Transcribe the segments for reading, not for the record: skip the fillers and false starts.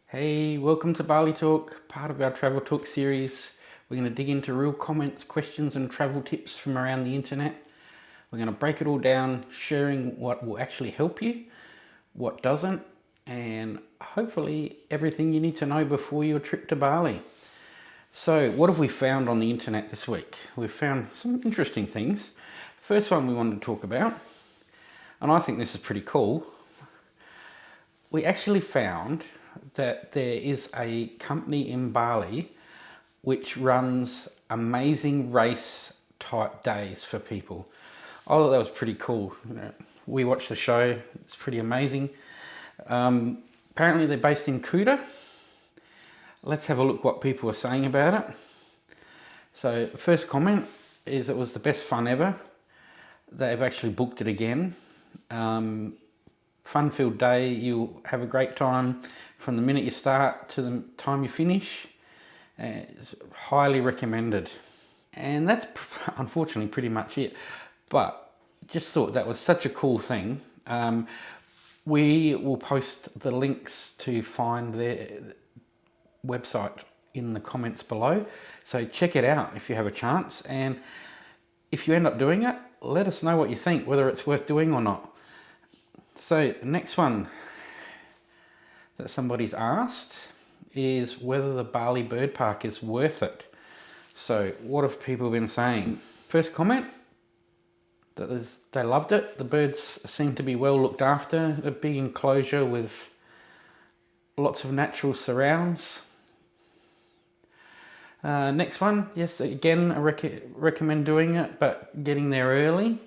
Hey, welcome to Bali Talk, part of our travel talk series. We're going to dig into real comments, questions, and travel tips from around the internet. We're going to break it all down, sharing what will actually help you, what doesn't, and hopefully everything you need to know before your trip to Bali. So, what have we found on the internet this week? We've found some interesting things. First one we wanted to talk about, and I think this is pretty cool. We actually found that there is a company in Bali which runs amazing race type days for people. I thought that was pretty cool. We watched the show, it's pretty amazing. Apparently they're based in Kuta. Let's have a look what people are saying about it. So first comment is it was the best fun ever. They've actually booked it again. Fun-filled day, you'll have a great time from the minute you start to the time you finish. It's highly recommended. And that's unfortunately pretty much it. But just thought that was such a cool thing. We will post the links to find their website in the comments below. So check it out if you have a chance. And if you end up doing it, let us know what you think, whether it's worth doing or not. So next one that somebody's asked is whether the Bali Bird Park is worth it. So what have people been saying? First comment, that they loved it. The birds seem to be well looked after. A big enclosure with lots of natural surrounds. Next one, yes, again, I recommend doing it, but getting there early.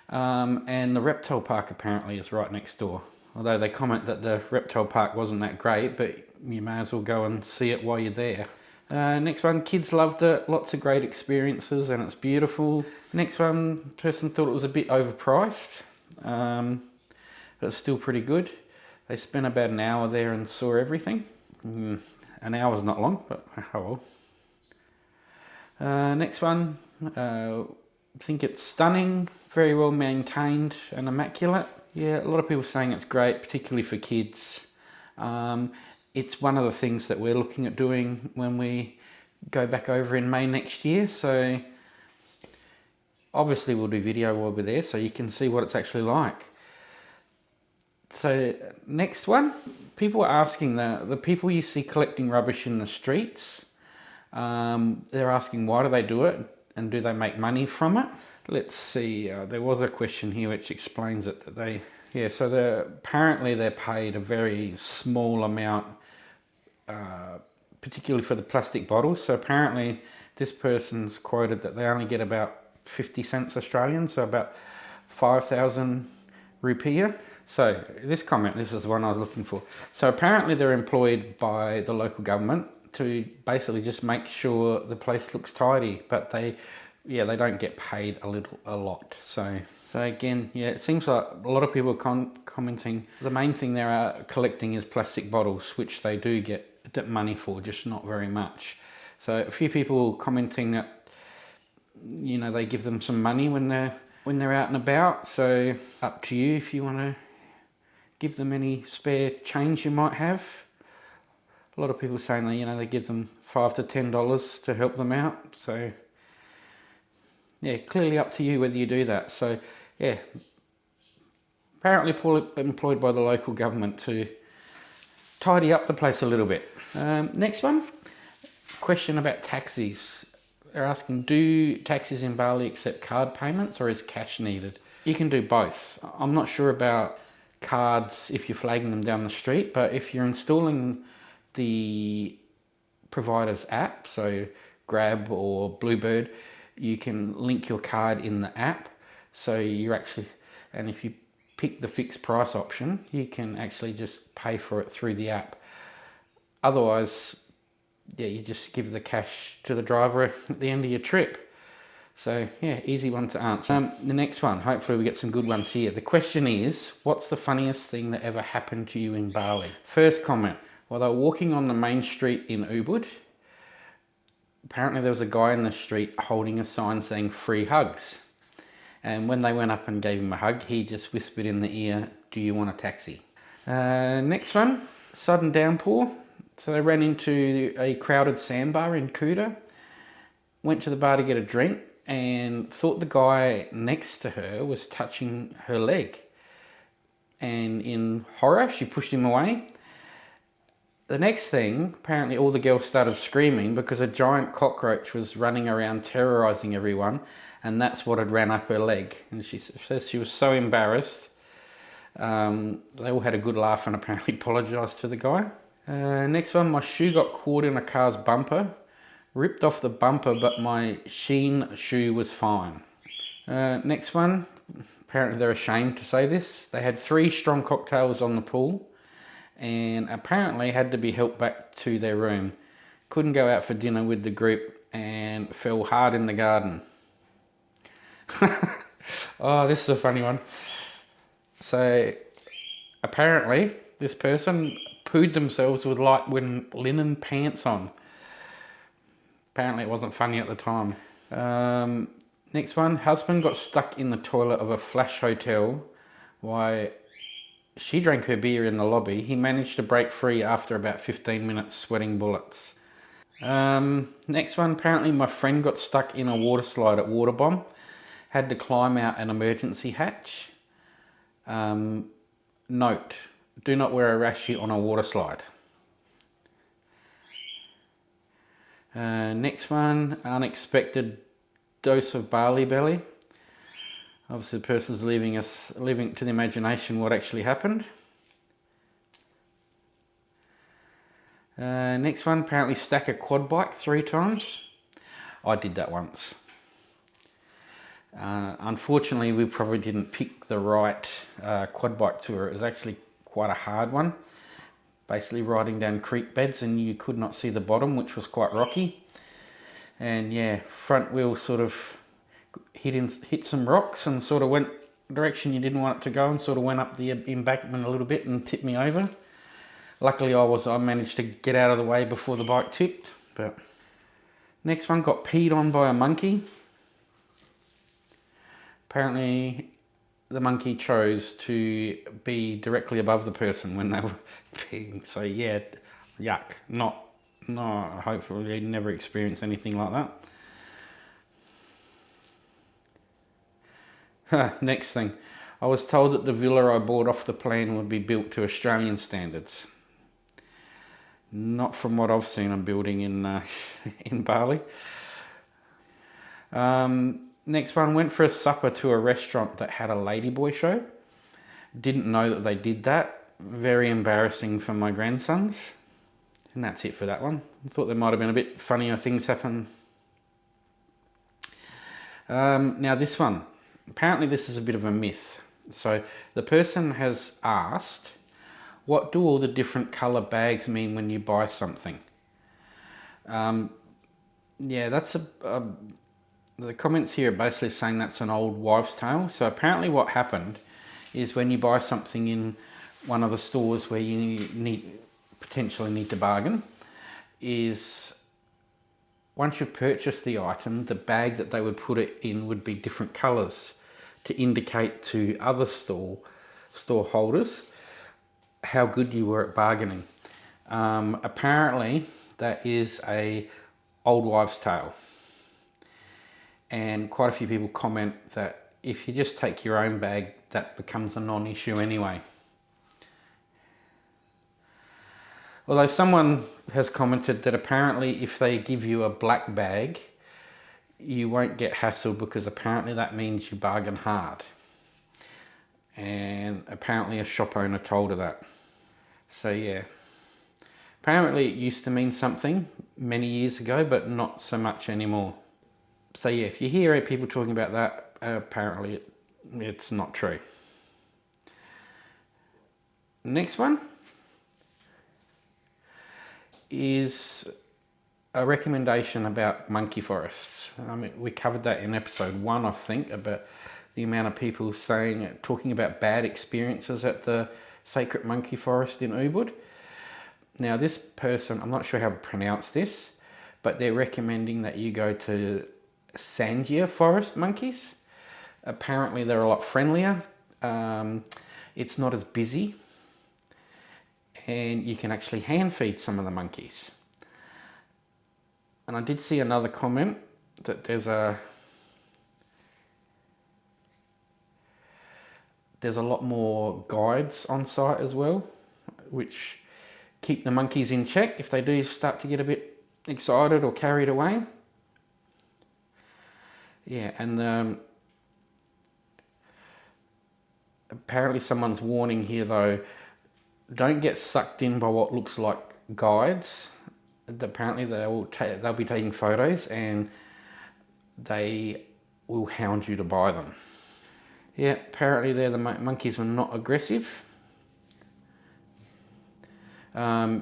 And the reptile park apparently is right next door. Although they comment that the reptile park wasn't that great, but you may as well go and see it while you're there. Next one, kids loved it. Lots of great experiences and it's beautiful. Next one, person thought it was a bit overpriced, but it's still pretty good. They spent about an hour there and saw everything. An hour's not long, but oh well. Next one, I think it's stunning, very well maintained and immaculate. Yeah, a lot of people saying it's great, particularly for kids. It's one of the things that we're looking at doing when we go back over in May next year. So obviously we'll do video while we're there so you can see what it's actually like. So next one, people are asking the people you see collecting rubbish in the streets. They're asking why do they do it and do they make money from it? Let's see, there was a question here which explains it that apparently they're paid a very small amount, particularly for the plastic bottles. So apparently this person's quoted that they only get about 50 cents Australian, so about 5,000 rupiah. So this is the one I was looking for. So apparently they're employed by the local government to basically just make sure the place looks tidy, but they don't get paid a lot. So again, it seems like a lot of people are commenting. The main thing they're collecting is plastic bottles, which they do get money for, just not very much. So a few people commenting that, they give them some money when they're out and about. So up to you if you want to give them any spare change you might have. A lot of people saying that, they give them $5 to $10 to help them out. So yeah, clearly up to you whether you do that. So yeah, apparently employed by the local government to tidy up the place a little bit. Next one, question about taxis. They're asking, do taxis in Bali accept card payments or is cash needed? You can do both. I'm not sure about cards if you're flagging them down the street, but if you're installing the provider's app, so Grab or Bluebird, you can link your card in the app. So and if you pick the fixed price option, you can actually just pay for it through the app. Otherwise, you just give the cash to the driver at the end of your trip. So yeah, easy one to answer. The next one, hopefully we get some good ones here. The question is, what's the funniest thing that ever happened to you in Bali? First comment, while they were walking on the main street in Ubud, apparently there was a guy in the street holding a sign saying free hugs. And when they went up and gave him a hug, he just whispered in the ear, do you want a taxi? Next one, Sudden downpour. So they ran into a crowded sandbar in Kuta, went to the bar to get a drink, and thought the guy next to her was touching her leg. And in horror, she pushed him away. The next thing, apparently all the girls started screaming because a giant cockroach was running around terrorising everyone, and that's what had ran up her leg. And she says she was so embarrassed. They all had a good laugh and apparently apologised to the guy. Next one, my shoe got caught in a car's bumper. Ripped off the bumper, but my sheen shoe was fine. Next one, apparently they're ashamed to say this. They had 3 strong cocktails on the pool and apparently had to be helped back to their room. Couldn't go out for dinner with the group and fell hard in the garden. Oh, this is a funny one. So apparently this person pooed themselves with light linen pants on. Apparently it wasn't funny at the time. Next one, husband got stuck in the toilet of a flash hotel while she drank her beer in the lobby. He managed to break free after about 15 minutes, sweating bullets. Next one, apparently my friend got stuck in a water slide at Waterbomb. Had to climb out an emergency hatch. Note, do not wear a rashie on a water slide. Next one, unexpected dose of barley belly. Obviously the person's leaving it to the imagination what actually happened. Next one, apparently stack a quad bike 3 times. I did that once. Unfortunately, we probably didn't pick the right quad bike tour. It was actually quite a hard one. Basically riding down creek beds and you could not see the bottom, which was quite rocky. And yeah, front wheel sort of hit some rocks and sort of went direction you didn't want it to go and sort of went up the embankment a little bit and tipped me over. Luckily I managed to get out of the way before the bike tipped. But next one, got peed on by a monkey. Apparently the monkey chose to be directly above the person when they were peeing. So yeah, yuck. Hopefully never experience anything like that. Next thing, I was told that the villa I bought off the plan would be built to Australian standards. Not from what I've seen on building in in Bali. Next one, went for a supper to a restaurant that had a ladyboy show. Didn't know that they did that. Very embarrassing for my grandsons. And that's it for that one. I thought there might have been a bit funnier things happen. Now this one, apparently this is a bit of a myth. So the person has asked, what do all the different colour bags mean when you buy something? Yeah, that's the comments here are basically saying that's an old wives' tale. So apparently what happened is when you buy something in one of the stores where you potentially need to bargain, is once you've purchased the item, the bag that they would put it in would be different colours to indicate to other store holders how good you were at bargaining. Apparently that is a old wives' tale. And quite a few people comment that if you just take your own bag, that becomes a non-issue anyway. Although someone has commented that apparently if they give you a black bag, you won't get hassled because apparently that means you bargain hard. And apparently a shop owner told her that. So yeah. Apparently it used to mean something many years ago, but not so much anymore. So yeah, if you hear people talking about that, apparently it's not true. Next one is a recommendation about monkey forests. I mean, we covered that in episode 1, I think, about the amount of people talking about bad experiences at the sacred monkey forest in Ubud. Now this person, I'm not sure how to pronounce this, but they're recommending that you go to Sangeh forest monkeys. Apparently they're a lot friendlier. It's not as busy. and you can actually hand feed some of the monkeys. And I did see another comment that there's a lot more guides on site as well, which keep the monkeys in check if they do start to get a bit excited or carried away. Yeah, and apparently someone's warning here though, don't get sucked in by what looks like guides. Apparently they'll be taking photos and they will hound you to buy them. Yeah, apparently the monkeys were not aggressive. Yeah,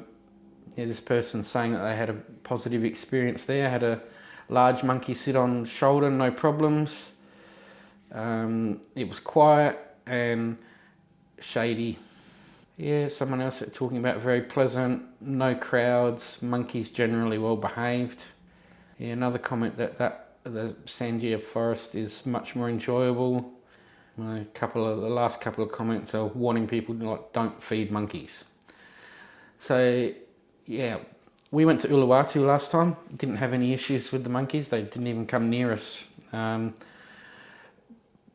this person's saying that they had a positive experience there. Had a large monkey sit on shoulder, no problems. It was quiet and shady. Yeah, someone else talking about very pleasant, no crowds, monkeys generally well behaved. Yeah, another comment that the Sangeh forest is much more enjoyable. The last couple of comments are warning people like don't feed monkeys. So yeah, we went to Uluwatu last time. Didn't have any issues with the monkeys. They didn't even come near us.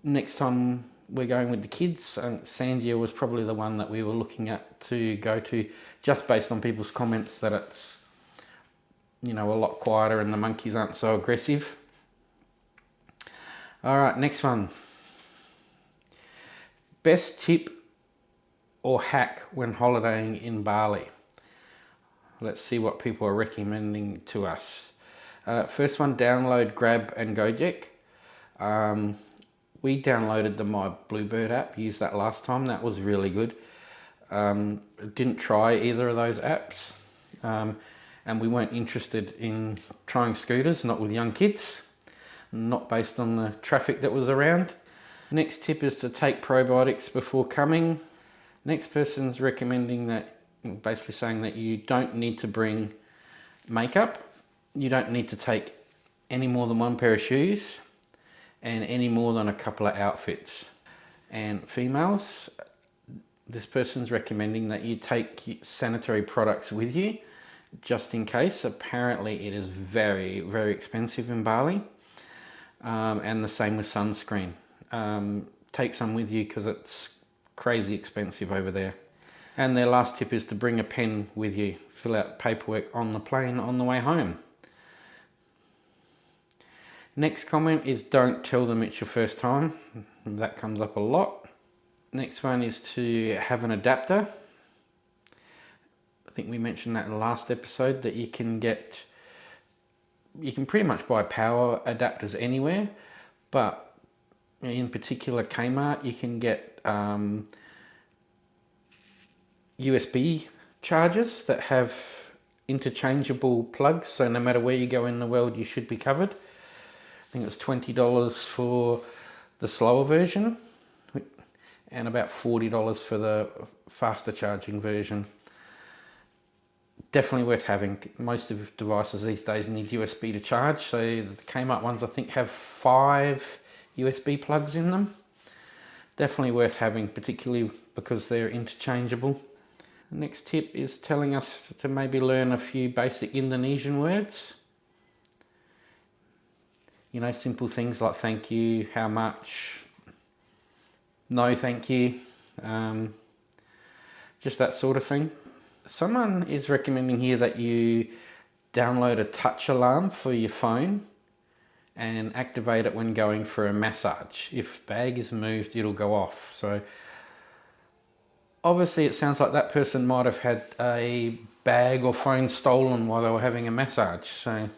Next time we're going with the kids. Sangeh was probably the one that we were looking at to go to, just based on people's comments that it's, you know, a lot quieter and the monkeys aren't so aggressive. All right, next one. Best tip or hack when holidaying in Bali. Let's see what people are recommending to us. First one, download Grab and Gojek. We downloaded the My Bluebird app, used that last time. That was really good. Didn't try either of those apps. And we weren't interested in trying scooters, not with young kids, not based on the traffic that was around. Next tip is to take probiotics before coming. Next person's recommending that, basically saying that you don't need to bring makeup. You don't need to take any more than one pair of shoes and any more than a couple of outfits. And females, this person's recommending that you take sanitary products with you just in case. Apparently it is very, very expensive in Bali. And the same with sunscreen. Take some with you because it's crazy expensive over there. And their last tip is to bring a pen with you. Fill out paperwork on the plane on the way home. Next comment is don't tell them it's your first time. That comes up a lot. Next one is to have an adapter. I think we mentioned that in the last episode, that you can pretty much buy power adapters anywhere, but in particular Kmart you can get USB chargers that have interchangeable plugs, so no matter where you go in the world you should be covered. I think it's $20 for the slower version and about $40 for the faster charging version. Definitely worth having. Most of devices these days need USB to charge, so the Kmart ones I think have 5 USB plugs in them. Definitely worth having, particularly because they're interchangeable. The next tip is telling us to maybe learn a few basic Indonesian words. You know, simple things like thank you, how much, no thank you, just that sort of thing. Someone is recommending here that you download a touch alarm for your phone and activate it when going for a massage. If bag is moved, it'll go off. So obviously it sounds like that person might have had a bag or phone stolen while they were having a massage. So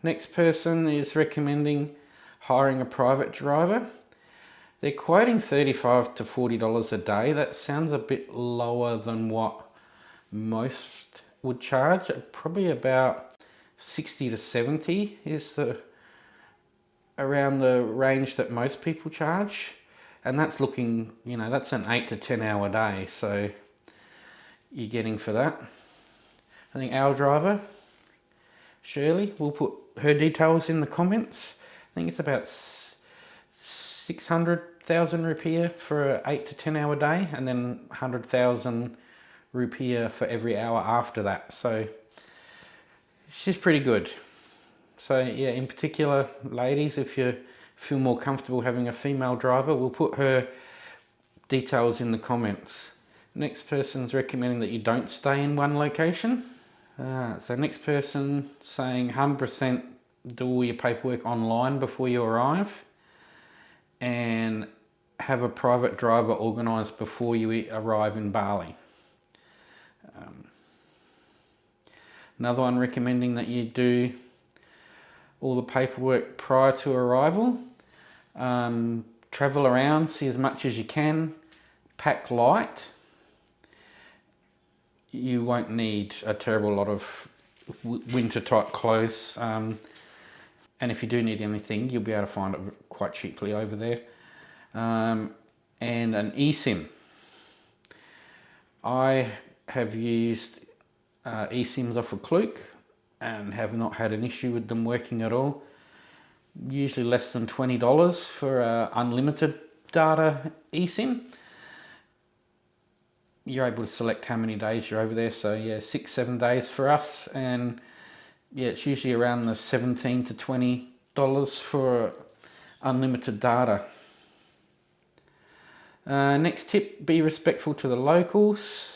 next person is recommending hiring a private driver. They're quoting $35 to $40 a day. That sounds a bit lower than what most would charge. Probably about 60 to 70 is around the range that most people charge. And that's looking, you know, that's an 8 to 10 hour day. So you're getting for that. I think our driver, Shirley, we'll put her details in the comments. I think it's about $600 100,000 rupiah for an 8 to 10 hour day, and then 100,000 rupiah for every hour after that. So she's pretty good. So yeah, in particular, ladies, if you feel more comfortable having a female driver, we'll put her details in the comments. Next person's recommending that you don't stay in one location. So next person saying 100% do all your paperwork online before you arrive, and have a private driver organised before you arrive in Bali. Another one recommending that you do all the paperwork prior to arrival. Travel around, see as much as you can, pack light. You won't need a terrible lot of winter type clothes, and if you do need anything, you'll be able to find it quite cheaply over there. And an eSIM. I have used eSIMs off of Klook and have not had an issue with them working at all. Usually less than $20 for unlimited data eSIM. You're able to select how many days you're over there. So yeah, 6-7 days for us, and yeah, it's usually around the $17 to $20 for unlimited data. Next tip, be respectful to the locals.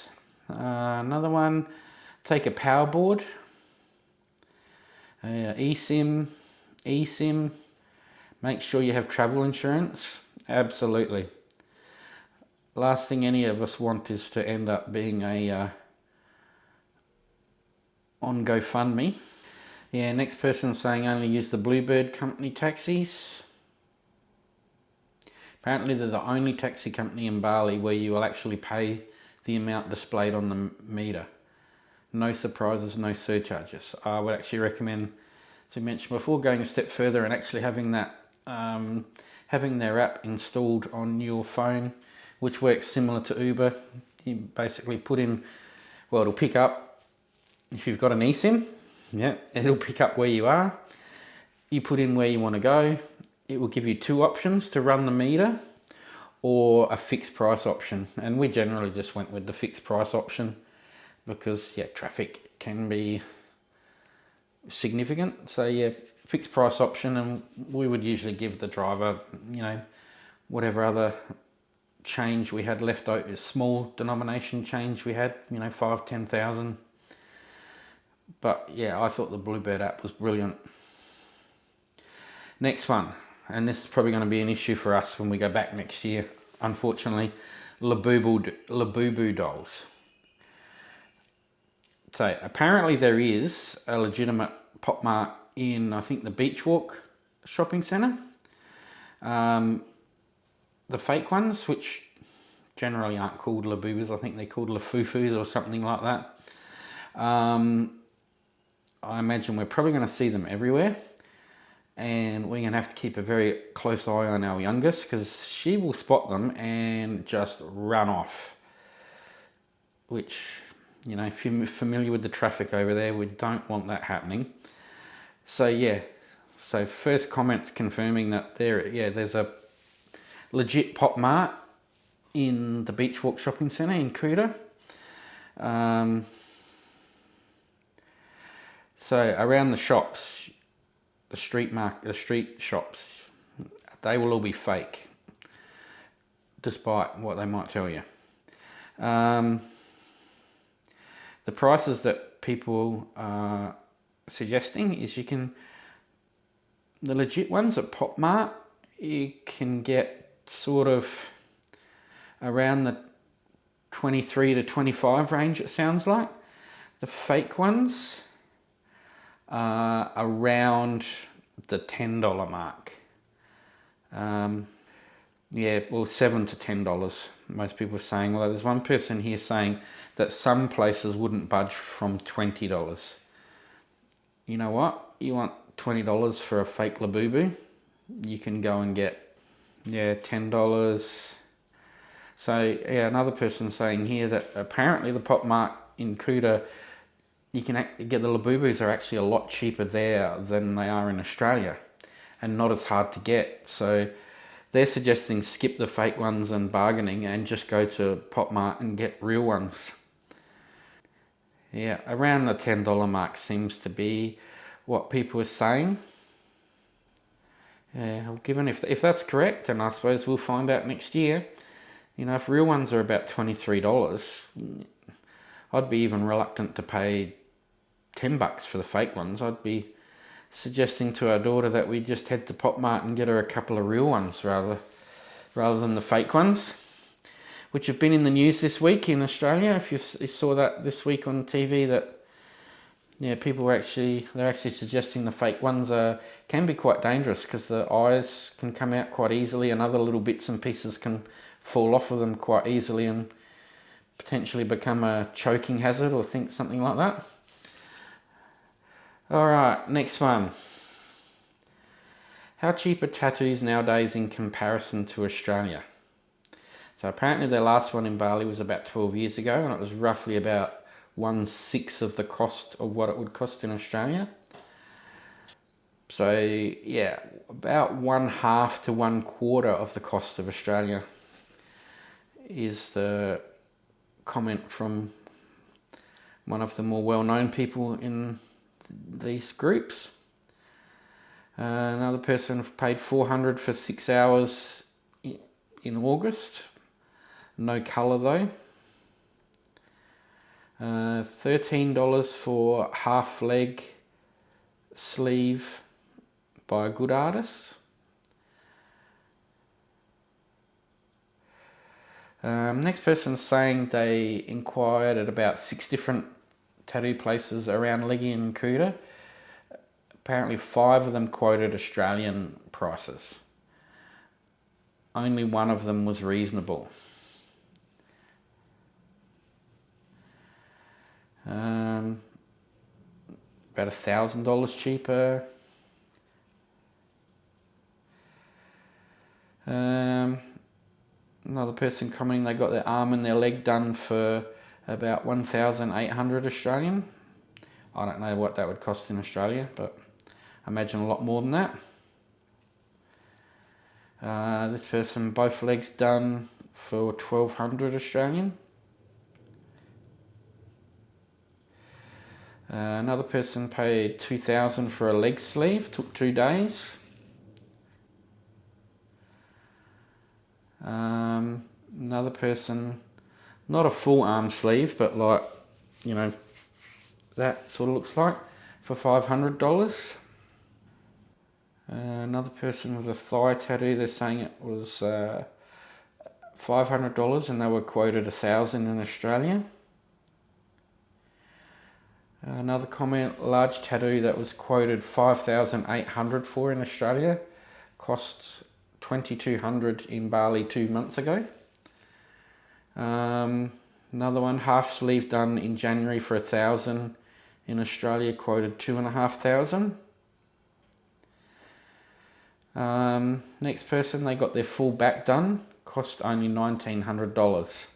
Another one, take a power board. eSIM, make sure you have travel insurance. Absolutely. Last thing any of us want is to end up being on GoFundMe. Yeah, next person saying only use the Bluebird company taxis. Apparently they're the only taxi company in Bali where you will actually pay the amount displayed on the meter. No surprises, no surcharges. I would actually recommend, as I mentioned before, going a step further and actually having that, having their app installed on your phone, which works similar to Uber. You basically put in, well, it'll pick up, if you've got an eSIM, yeah, it'll pick up where you are. You put in where you want to go. It will give you two options to run the meter, or a fixed price option. And we generally just went with the fixed price option because yeah, traffic can be significant. So yeah, fixed price option, and we would usually give the driver, you know, whatever other change we had left over, small denomination change we had, you know, 5,000-10,000. But yeah, I thought the Bluebird app was brilliant. Next one, and this is probably going to be an issue for us when we go back next year, unfortunately, Labubu dolls. So apparently there is a legitimate Pop Mart in, I think, the Beach Walk shopping centre. The fake ones, which generally aren't called Labubus, I think they're called Lafufus or something like that. I imagine we're probably going to see them everywhere, and we're going to have to keep a very close eye on our youngest because she will spot them and just run off, which, you know, if you're familiar with the traffic over there, we don't want that happening. So yeah, so first comments confirming that there's a legit Pop Mart in the Beach Walk shopping centre in Kuta. So around the shops, the street shops, they will all be fake, despite what they might tell you. The prices that people are suggesting is the legit ones at Pop Mart, you can get sort of around the 23 to 25 range, it sounds like. The fake ones are around the $10 mark. Yeah, well, $7 to $10, most people are saying. Although there's one person here saying that some places wouldn't budge from $20. You know what? You want $20 for a fake Labubu? You can go and get, yeah, $10. So yeah, another person saying here that apparently the Pop Mart in Kuta, you can get the Labubus are actually a lot cheaper there than they are in Australia, and not as hard to get. So they're suggesting skip the fake ones and bargaining and just go to Pop Mart and get real ones. Yeah, around the $10 mark seems to be what people are saying. Yeah, well, given if that's correct, and I suppose we'll find out next year. You know, if real ones are about $23, I'd be even reluctant to pay $10 for the fake ones. I'd be suggesting to our daughter that we just head to Pop Mart and get her a couple of real ones rather than the fake ones, which have been in the news this week in Australia. If you saw that this week on TV, that people they're actually suggesting the fake ones can be quite dangerous because the eyes can come out quite easily and other little bits and pieces can fall off of them quite easily and potentially become a choking hazard or something like that. Alright, next one. How cheap are tattoos nowadays in comparison to Australia? So apparently their last one in Bali was about 12 years ago and it was roughly about 1/6 of the cost of what it would cost in Australia. So yeah, about 1/2 to 1/4 of the cost of Australia is the comment from one of the more well-known people in these groups. Another person paid $400 for 6 hours in August. No colour though. $13 for half leg sleeve by a good artist. Next person's saying they inquired at about 6 different tattoo places around Leggy and Kuta. Apparently 5 of them quoted Australian prices. Only one of them was reasonable. About $1,000 cheaper. Another person commenting they got their arm and their leg done for about 1,800 Australian. I don't know what that would cost in Australia, but I imagine a lot more than that. This person, both legs done for 1,200 Australian. Another person paid 2,000 for a leg sleeve, took 2 days. Another person, not a full arm sleeve, but like, you know, that sort of looks like, for $500. Another person with a thigh tattoo, they're saying it was $500 and they were quoted $1,000 in Australia. Another comment, large tattoo that was quoted $5,800 for in Australia, cost $2,200 in Bali 2 months ago. Another one, half sleeve done in January for $1,000 in Australia, quoted $2,500. Next person, they got their full back done, cost only $1,900.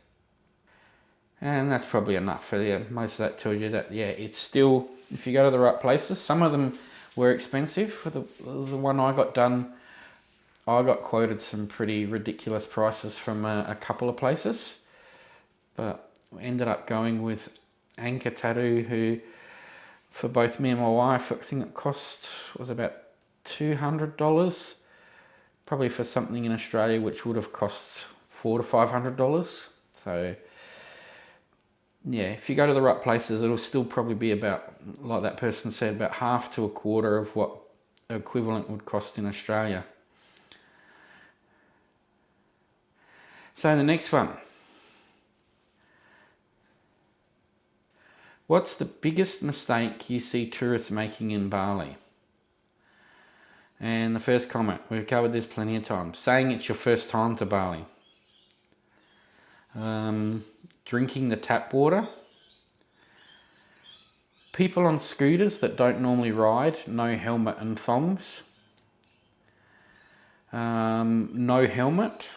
And that's probably enough for you. Most of that tells you that, yeah, it's still, if you go to the right places, some of them were expensive. For the one I got done, I got quoted some pretty ridiculous prices from a couple of places. But we ended up going with Anchor Tattoo, who, for both me and my wife, I think it cost was about $200. Probably for something in Australia which would have cost $400 to $500. So yeah, if you go to the right places, it'll still probably be about, like that person said, about 1/2 to 1/4 of what equivalent would cost in Australia. So the next one. What's the biggest mistake you see tourists making in Bali? And the first comment, we've covered this plenty of times, saying it's your first time to Bali. Drinking the tap water. People on scooters that don't normally ride, no helmet and thongs. No helmet.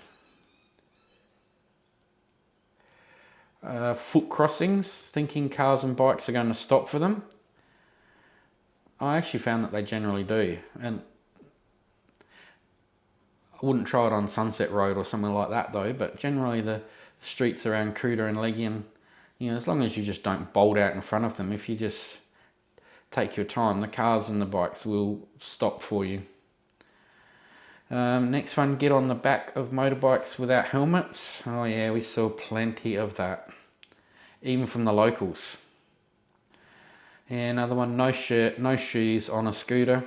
Foot crossings, thinking cars and bikes are going to stop for them. I actually found that they generally do. And I wouldn't try it on Sunset Road or somewhere like that though, but generally the streets around Kuta and Legion, as long as you just don't bolt out in front of them, if you just take your time, the cars and the bikes will stop for you. Next one, get on the back of motorbikes without helmets. Oh yeah, we saw plenty of that, even from the locals. Yeah, another one, no shirt, no shoes on a scooter.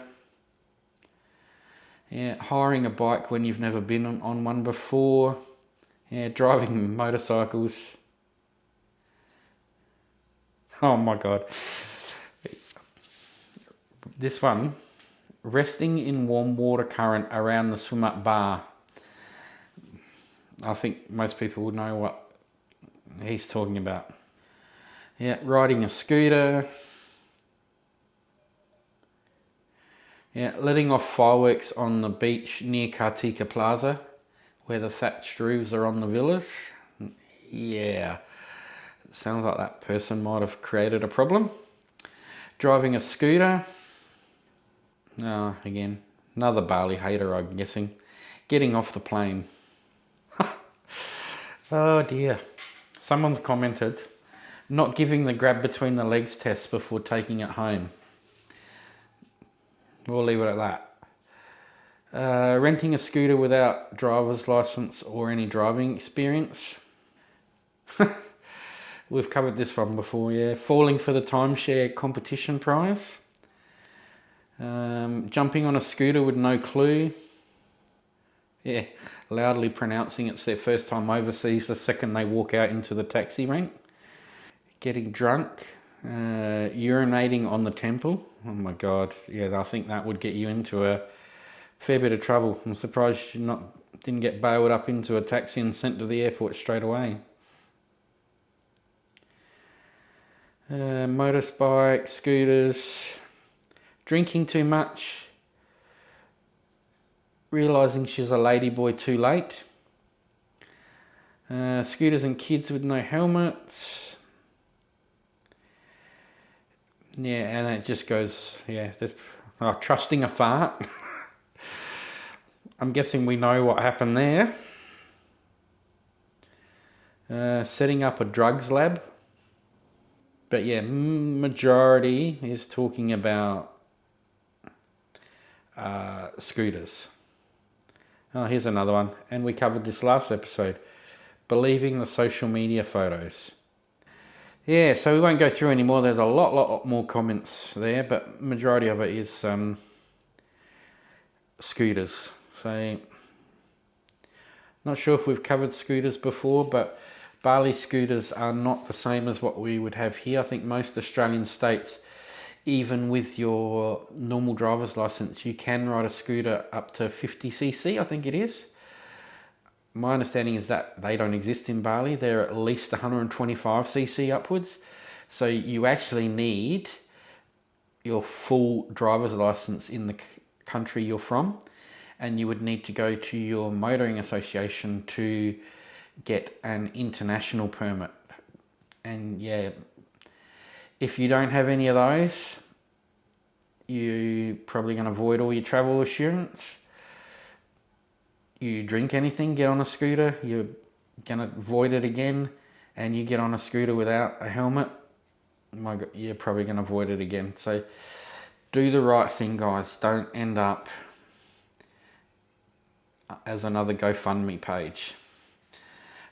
Yeah, hiring a bike when you've never been on one before. Yeah, driving motorcycles. Oh my God. This one, resting in warm water current around the swim up bar. I think most people would know what he's talking about. Yeah, riding a scooter. Yeah, letting off fireworks on the beach near Kartika Plaza, where the thatched roofs are on the villas. Yeah, sounds like that person might have created a problem. Driving a scooter. Oh, again, another Bali hater, I'm guessing. Getting off the plane. Oh dear. Someone's commented, not giving the grab between the legs test before taking it home. We'll leave it at that. Renting a scooter without driver's license or any driving experience. We've covered this one before, yeah. Falling for the timeshare competition prize. Jumping on a scooter with no clue. Yeah, loudly pronouncing it's their first time overseas the second they walk out into the taxi rank. Getting drunk. Urinating on the temple. Oh my God, yeah, I think that would get you into a fair bit of trouble. I'm surprised you didn't get bailed up into a taxi and sent to the airport straight away. Motorbike, scooters, drinking too much, realising she's a ladyboy too late, scooters and kids with no helmets. Yeah, and it just goes, yeah, trusting a fart. I'm guessing we know what happened there. Setting up a drugs lab. But yeah, majority is talking about scooters. Oh, here's another one. And we covered this last episode. Believing the social media photos. Yeah, so we won't go through any more. There's a lot more comments there, but majority of it is scooters. So, not sure if we've covered scooters before, but Bali scooters are not the same as what we would have here. I think most Australian states, even with your normal driver's license, you can ride a scooter up to 50cc, I think it is. My understanding is that they don't exist in Bali. They're at least 125cc upwards. So you actually need your full driver's license in the country you're from, and you would need to go to your motoring association to get an international permit. And yeah, if you don't have any of those, you're probably going to avoid all your travel assurance. You drink anything, get on a scooter, you're going to avoid it again. And you get on a scooter without a helmet, my God, you're probably going to avoid it again. So do the right thing, guys. Don't end up as another GoFundMe page.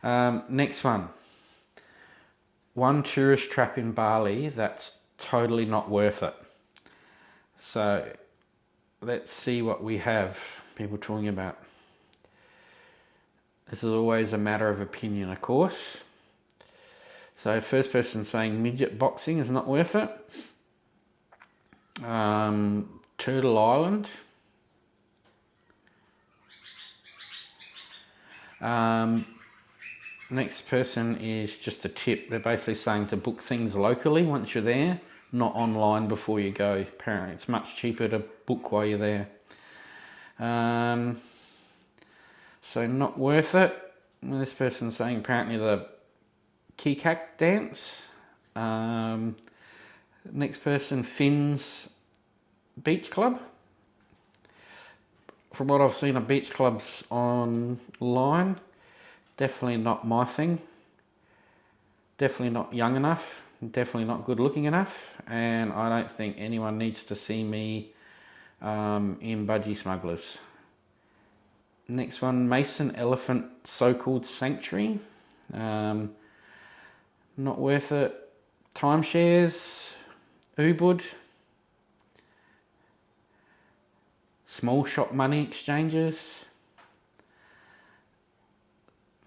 Next one. One tourist trap in Bali that's totally not worth it. So let's see what we have people talking about. This is always a matter of opinion, of course. So first person saying midget boxing is not worth it. Turtle Island. Next person is just a tip. They're basically saying to book things locally once you're there, not online before you go. Apparently it's much cheaper to book while you're there. So not worth it. This person's saying apparently the Kikak dance. Next person, Finn's Beach Club. from what I've seen of beach clubs online, definitely not my thing. Definitely not young enough. Definitely not good looking enough. And I don't think anyone needs to see me in Budgie Smugglers. Next one, Mason Elephant so-called Sanctuary. Not worth it. Timeshares, Ubud, small shop money exchanges,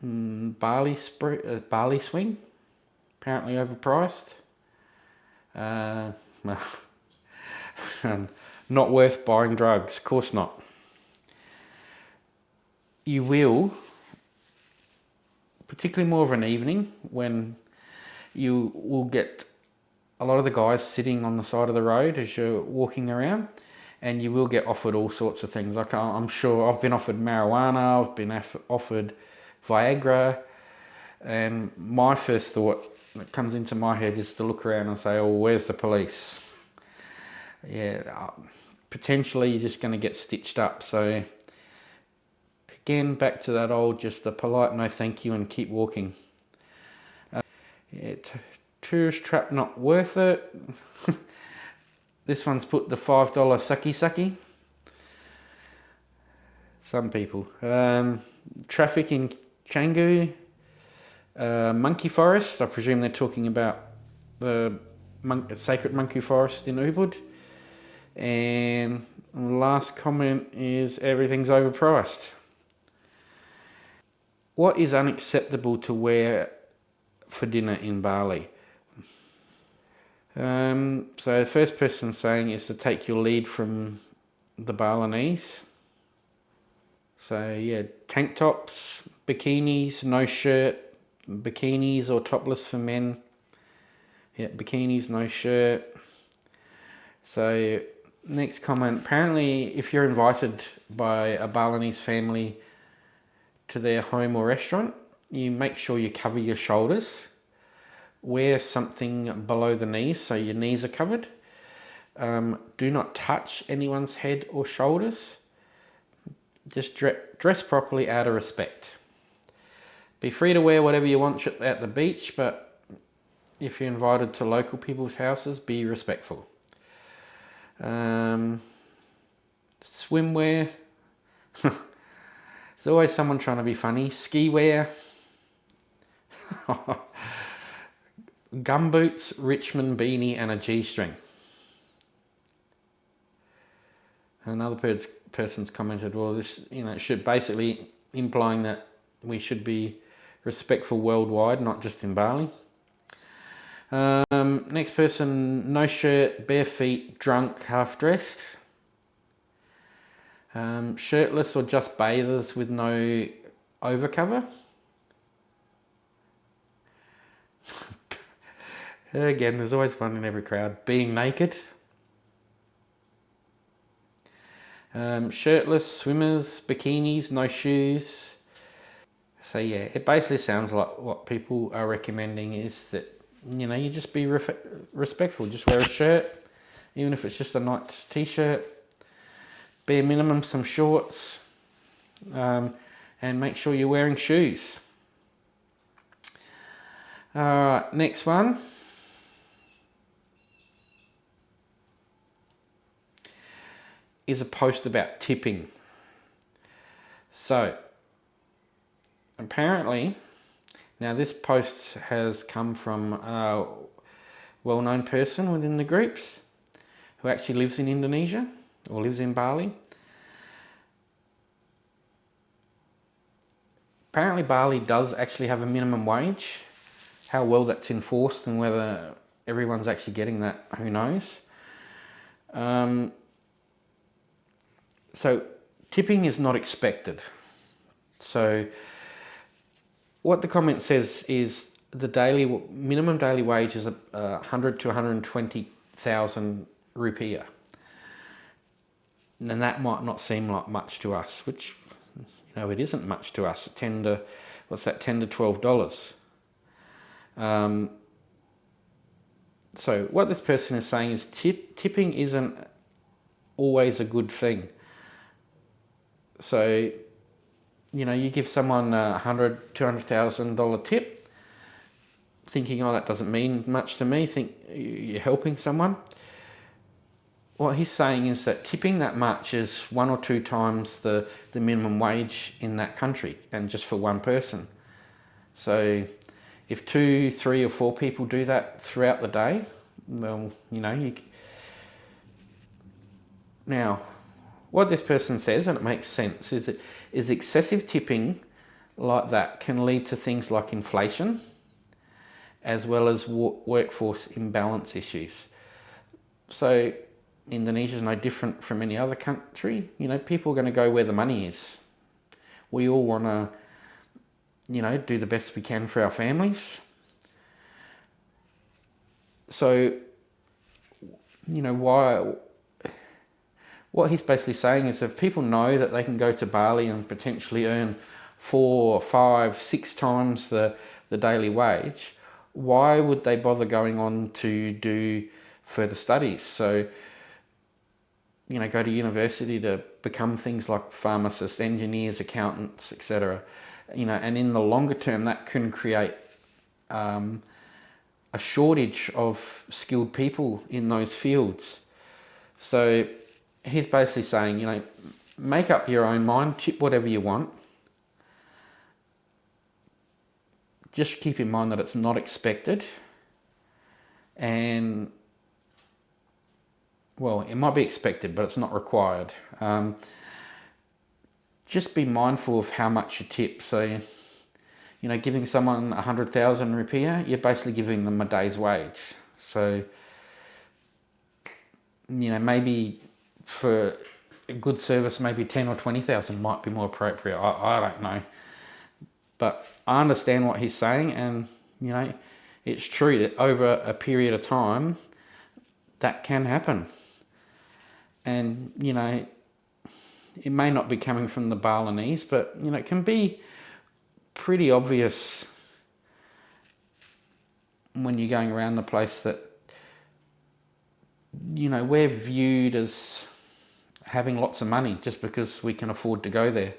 Bali Swing, apparently overpriced. Well, not worth buying drugs, of course not. You will, particularly more of an evening, when you will get a lot of the guys sitting on the side of the road as you're walking around, and you will get offered all sorts of things. Like I'm sure I've been offered marijuana, I've been offered Viagra, and my first thought that comes into my head is to look around and say, oh, where's the police? Yeah, potentially you're just going to get stitched up. So again, back to that old, just a polite no thank you and keep walking. Yeah, tourist trap not worth it. This one's put the $5 sucky. Some people. Traffic in Canggu. Monkey forest. I presume they're talking about the sacred monkey forest in Ubud. And the last comment is everything's overpriced. What is unacceptable to wear for dinner in Bali? So the first person saying is to take your lead from the Balinese. So yeah, tank tops, bikinis, no shirt, bikinis or topless for men. Yeah, bikinis, no shirt. So next comment, apparently if you're invited by a Balinese family to their home or restaurant, you make sure you cover your shoulders. Wear something below the knees so your knees are covered. Do not touch anyone's head or shoulders. Just dress properly out of respect. Be free to wear whatever you want at the beach, but if you're invited to local people's houses, be respectful. Swimwear. There's always someone trying to be funny. Ski wear. Gumboots, Richmond beanie and a G-string. Another person's commented, well, this, should basically implying that we should be respectful worldwide, not just in Bali. Next person, no shirt, bare feet, drunk, half-dressed. Shirtless or just bathers with no overcover. Again, there's always one in every crowd. Being naked. Shirtless, swimmers, bikinis, no shoes. So yeah, it basically sounds like what people are recommending is that, you just be respectful. Just wear a shirt, even if it's just a nice t-shirt. Bare minimum, some shorts. And make sure you're wearing shoes. Alright, next one. Is a post about tipping. So, apparently, now this post has come from a well-known person within the groups who actually lives in Indonesia or lives in Bali. Apparently Bali does actually have a minimum wage. How well that's enforced and whether everyone's actually getting that, who knows. So tipping is not expected. So what the comment says is the minimum daily wage is 100 to 120,000 rupiah. And that might not seem like much to us, which, it isn't much to us. 10 to $12. So what this person is saying is tipping isn't always a good thing. So, you give someone a $100,000, $200,000 tip, thinking, oh, that doesn't mean much to me, think you're helping someone. What he's saying is that tipping that much is 1 or 2 times the minimum wage in that country, and just for one person. So if 2, 3 or 4 people do that throughout the day, well, now, what this person says, and it makes sense, is excessive tipping like that can lead to things like inflation, as well as workforce imbalance issues. So Indonesia is no different from any other country. People are going to go where the money is. We all want to, do the best we can for our families. So, what he's basically saying is if people know that they can go to Bali and potentially earn 4, 5, 6 times the daily wage, why would they bother going on to do further studies? So, go to university to become things like pharmacists, engineers, accountants, etc. And in the longer term, that can create a shortage of skilled people in those fields. So he's basically saying, make up your own mind, tip whatever you want. Just keep in mind that it's not expected. And, well, it might be expected, but it's not required. Just be mindful of how much you tip. So, giving someone 100,000 rupiah, you're basically giving them a day's wage. So, maybe for a good service, maybe 10 or 20,000 might be more appropriate. I don't know. But I understand what he's saying, and, it's true that over a period of time, that can happen. And, it may not be coming from the Balinese, but, it can be pretty obvious when you're going around the place that, we're viewed as having lots of money just because we can afford to go there.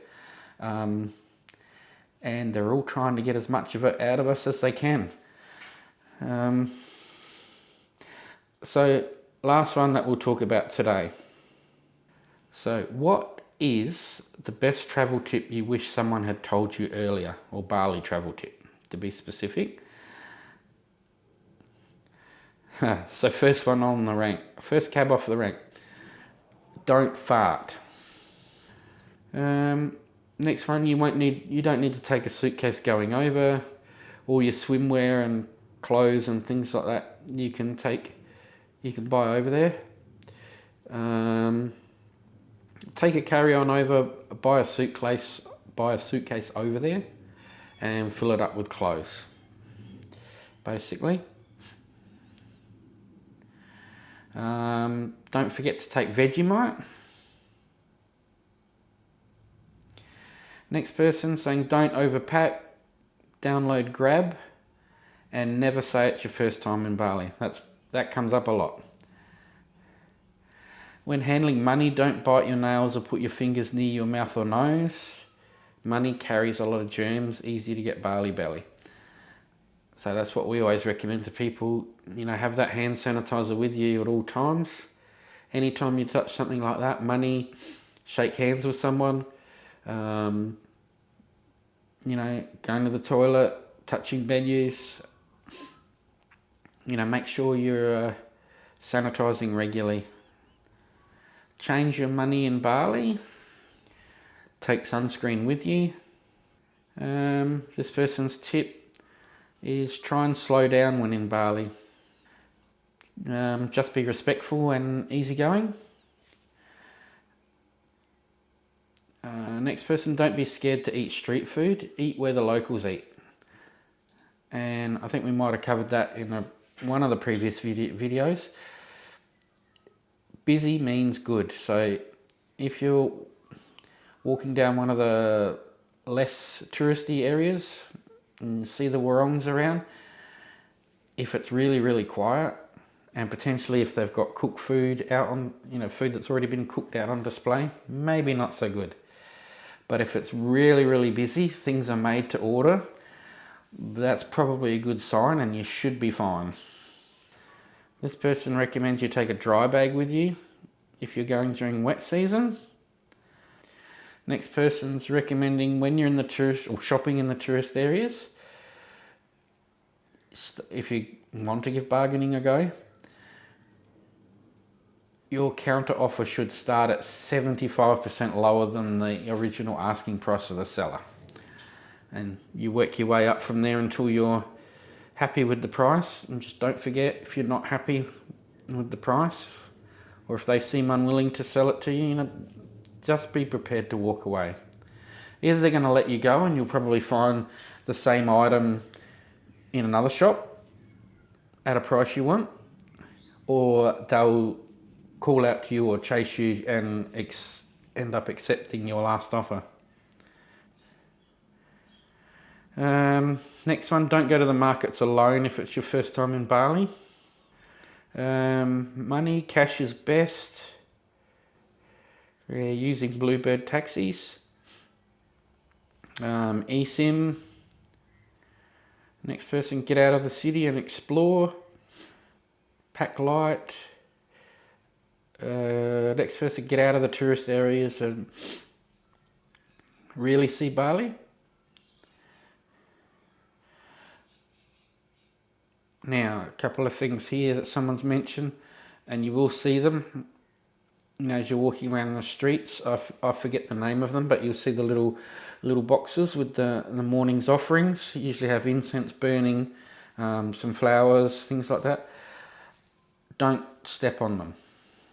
And they're all trying to get as much of it out of us as they can. So, last one that we'll talk about today. So, what is the best travel tip you wish someone had told you earlier, or Bali travel tip, to be specific? So, first one on the rank, first cab off the rank. Don't fart. Next one, you don't need to take a suitcase going over. All your swimwear and clothes and things like that you can buy over there. Take a carry-on over, buy a suitcase over there, and fill it up with clothes, basically. Don't forget to take Vegemite. Next person saying don't overpack, download Grab, and never say it's your first time in Bali. That comes up a lot. When handling money, don't bite your nails or put your fingers near your mouth or nose. Money carries a lot of germs, easy to get Bali belly. So that's what we always recommend to people. Have that hand sanitizer with you at all times. Anytime you touch something like that, money, shake hands with someone, going to the toilet, touching menus, make sure you're sanitizing regularly. Change your money in Bali. Take sunscreen with you. This person's tip is try and slow down when in Bali. Just be respectful and easygoing. Next person, don't be scared to eat street food. Eat where the locals eat. And I think we might have covered that in one of the previous videos. Busy means good. So if you're walking down one of the less touristy areas and you see the warongs around, if it's really, really quiet, and potentially if they've got cooked food out on, food that's already been cooked out on display, maybe not so good. But if it's really, really busy, things are made to order, that's probably a good sign and you should be fine. This person recommends you take a dry bag with you if you're going during wet season. Next person's recommending when you're in the tourist or shopping in the tourist areas, if you want to give bargaining a go, your counter offer should start at 75% lower than the original asking price of the seller. And you work your way up from there until you're happy with the price. And just don't forget, if you're not happy with the price, or if they seem unwilling to sell it to you, just be prepared to walk away. Either they're going to let you go and you'll probably find the same item in another shop at a price you want, or they'll call out to you or chase you and end up accepting your last offer. Next one, don't go to the markets alone if it's your first time in Bali. Money, cash is best. We're using Bluebird taxis. eSIM. Next person, get out of the city and explore. Pack light. Next person, get out of the tourist areas and really see Bali. Now, a couple of things here that someone's mentioned, and you will see them as you're walking around the streets. I forget the name of them, but you'll see the little boxes with the morning's offerings. You usually have incense burning, some flowers, things like that. Don't step on them.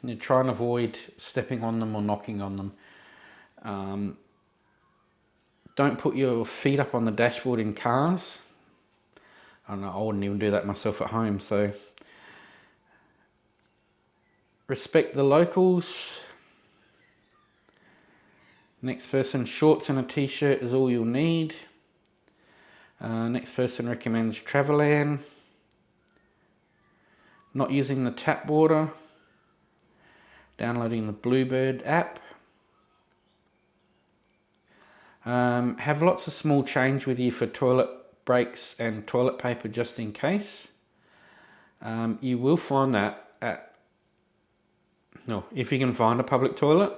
You try and avoid stepping on them or knocking on them. Don't put your feet up on the dashboard in cars. I don't know, I wouldn't even do that myself at home. So respect the locals. Next person, shorts and a t-shirt is all you'll need. Next person recommends Travelan. Not using the tap water. Downloading the Bluebird app. Have lots of small change with you for toilet breaks and toilet paper just in case. You will find that if you can find a public toilet,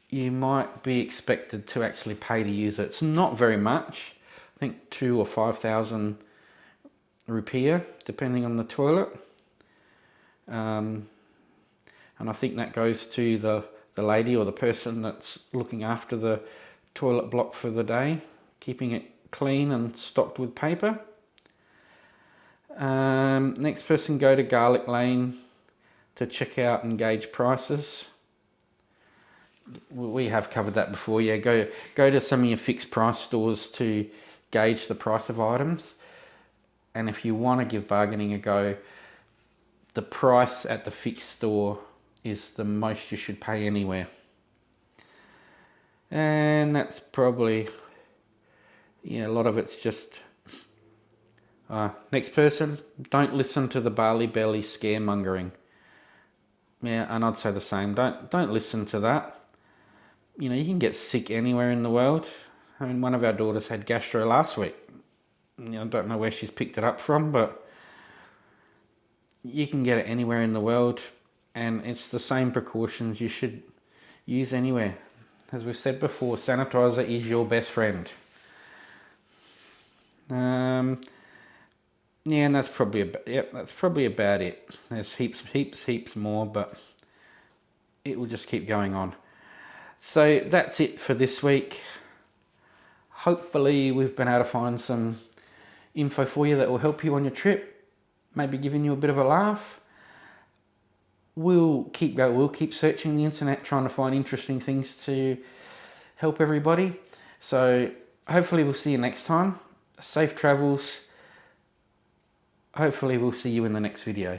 you might be expected to actually pay to use it. It's not very much. I think 2,000 or 5,000 rupiah, depending on the toilet. And I think that goes to the lady or the person that's looking after the toilet block for the day, keeping it clean and stocked with paper. Next person, go to Garlic Lane to check out and gauge prices. We have covered that before. Yeah, go to some of your fixed price stores to gauge the price of items. And if you want to give bargaining a go, the price at the fixed store is the most you should pay anywhere. And that's probably, a lot of it's just... next person, don't listen to the Bali belly scaremongering. Yeah, and I'd say the same. Don't listen to that. You can get sick anywhere in the world. I mean, one of our daughters had gastro last week. I don't know where she's picked it up from, but you can get it anywhere in the world, and it's the same precautions you should use anywhere. As we've said before, sanitizer is your best friend. And that's probably about it. There's heaps more, but it will just keep going on. So that's it for this week. Hopefully we've been able to find some info for you that will help you on your trip, maybe giving you a bit of a laugh. We'll keep searching the internet, trying to find interesting things to help everybody. So hopefully we'll see you next time. Safe travels. Hopefully we'll see you in the next video.